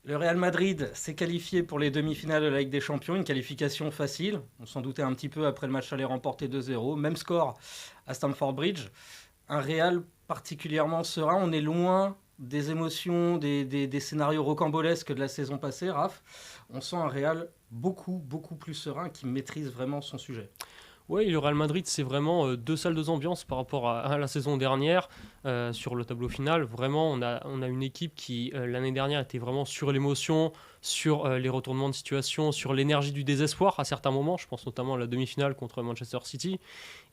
Le Real Madrid s'est qualifié pour les demi-finales de la Ligue des Champions, une qualification facile. On s'en doutait un petit peu après le match aller remporté 2-0. Même score à Stamford Bridge. Un Real particulièrement serein. On est loin des émotions, des scénarios rocambolesques de la saison passée, Raph. On sent un Real beaucoup plus serein qui maîtrise vraiment son sujet. Oui, le Real Madrid, c'est vraiment deux salles, deux ambiances par rapport à la saison dernière sur le tableau final. Vraiment, on a une équipe qui, l'année dernière, était vraiment sur l'émotion, sur les retournements de situation, sur l'énergie du désespoir à certains moments. Je pense notamment à la demi-finale contre Manchester City.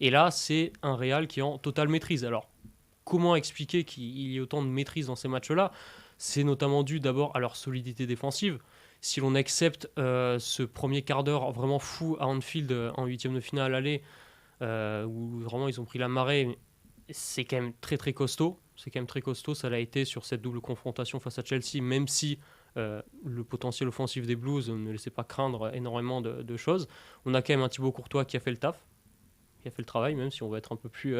Et là, c'est un Real qui est en totale maîtrise. Alors, comment expliquer qu'il y ait autant de maîtrise dans ces matchs-là? C'est notamment dû d'abord à leur solidité défensive. Si l'on accepte ce premier quart d'heure vraiment fou à Anfield en huitième de finale aller, où vraiment ils ont pris la marée, c'est quand même très costaud. C'est quand même très costaud, ça l'a été sur cette double confrontation face à Chelsea, même si le potentiel offensif des Blues ne laissait pas craindre énormément de choses. On a quand même un Thibaut Courtois qui a fait le taf, qui a fait le travail, même si on va être un peu plus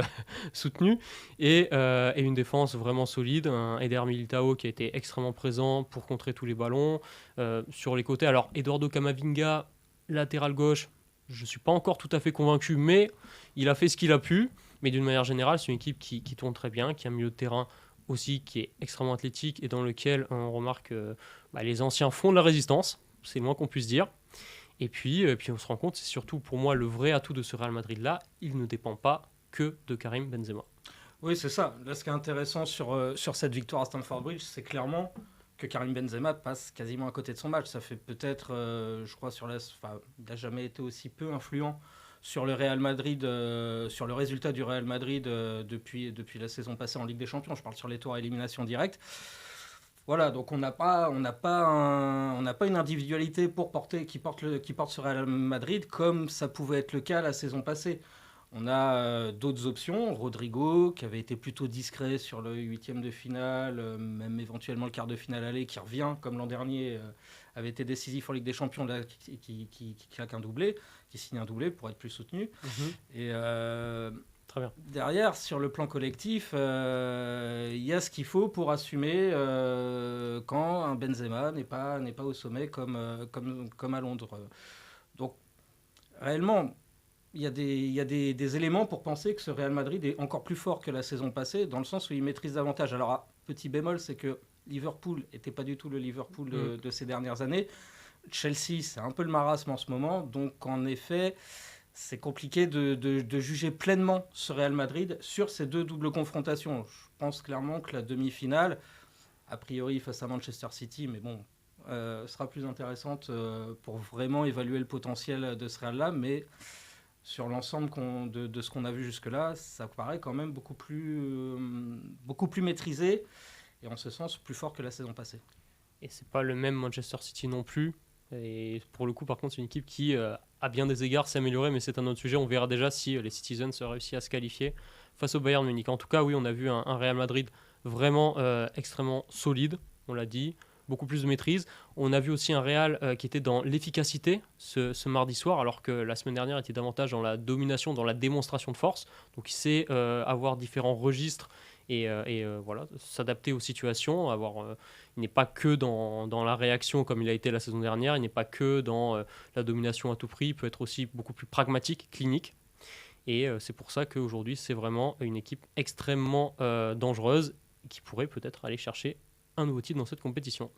soutenu, et une défense vraiment solide, un Eder Militao qui a été extrêmement présent pour contrer tous les ballons. Sur les côtés, alors Eduardo Camavinga, latéral gauche, je ne suis pas encore tout à fait convaincu, mais il a fait ce qu'il a pu. Mais d'une manière générale, c'est une équipe qui tourne très bien, qui a un milieu de terrain aussi qui est extrêmement athlétique et dans lequel on remarque les anciens font de la résistance, c'est le moins qu'on puisse dire. Et puis on se rend compte, c'est surtout pour moi le vrai atout de ce Real Madrid-là, il ne dépend pas que de Karim Benzema. Oui, c'est ça. Là, ce qui est intéressant sur cette victoire à Stamford Bridge, c'est clairement que Karim Benzema passe quasiment à côté de son match. Ça fait peut-être, je crois, il n'a jamais été aussi peu influent sur le Real Madrid, sur le résultat du Real Madrid depuis la saison passée en Ligue des Champions. Je parle sur les tours à élimination directe. Voilà, donc on n'a pas une individualité qui porte ce Real Madrid comme ça pouvait être le cas la saison passée. On a d'autres options, Rodrigo qui avait été plutôt discret sur le huitième de finale, même éventuellement le quart de finale aller, qui revient comme l'an dernier, avait été décisif en Ligue des Champions, là, qui claque un doublé, qui signe un doublé pour être plus soutenu. Mhm. Et Très bien. derrière, sur le plan collectif, il y a ce qu'il faut pour assumer quand un Benzema n'est pas au sommet comme à Londres. Donc réellement, il y a des éléments pour penser que ce Real Madrid est encore plus fort que la saison passée, dans le sens où il maîtrise davantage. Alors, petit bémol, c'est que Liverpool n'était pas du tout le Liverpool Mm. de ces dernières années. Chelsea, c'est un peu le marasme en ce moment. Donc, en effet, c'est compliqué de juger pleinement ce Real Madrid sur ces deux doubles confrontations. Je pense clairement que la demi-finale, a priori face à Manchester City, mais bon, sera plus intéressante pour vraiment évaluer le potentiel de ce Real-là. Mais sur l'ensemble de ce qu'on a vu jusque-là, ça paraît quand même beaucoup plus maîtrisé et en ce sens plus fort que la saison passée. Et c'est pas le même Manchester City non plus. Et pour le coup, par contre, c'est une équipe qui, à bien des égards, s'est améliorée, mais c'est un autre sujet. On verra déjà si les Citizens réussissent à se qualifier face au Bayern Munich. En tout cas, oui, on a vu un Real Madrid vraiment extrêmement solide, on l'a dit, beaucoup plus de maîtrise. On a vu aussi un Real qui était dans l'efficacité ce mardi soir, alors que la semaine dernière était davantage dans la domination, dans la démonstration de force. Donc il sait avoir différents registres et voilà, s'adapter aux situations, il n'est pas que dans la réaction comme il a été la saison dernière, il n'est pas que dans la domination à tout prix, il peut être aussi beaucoup plus pragmatique, clinique. Et c'est pour ça qu'aujourd'hui, c'est vraiment une équipe extrêmement dangereuse qui pourrait peut-être aller chercher un nouveau titre dans cette compétition.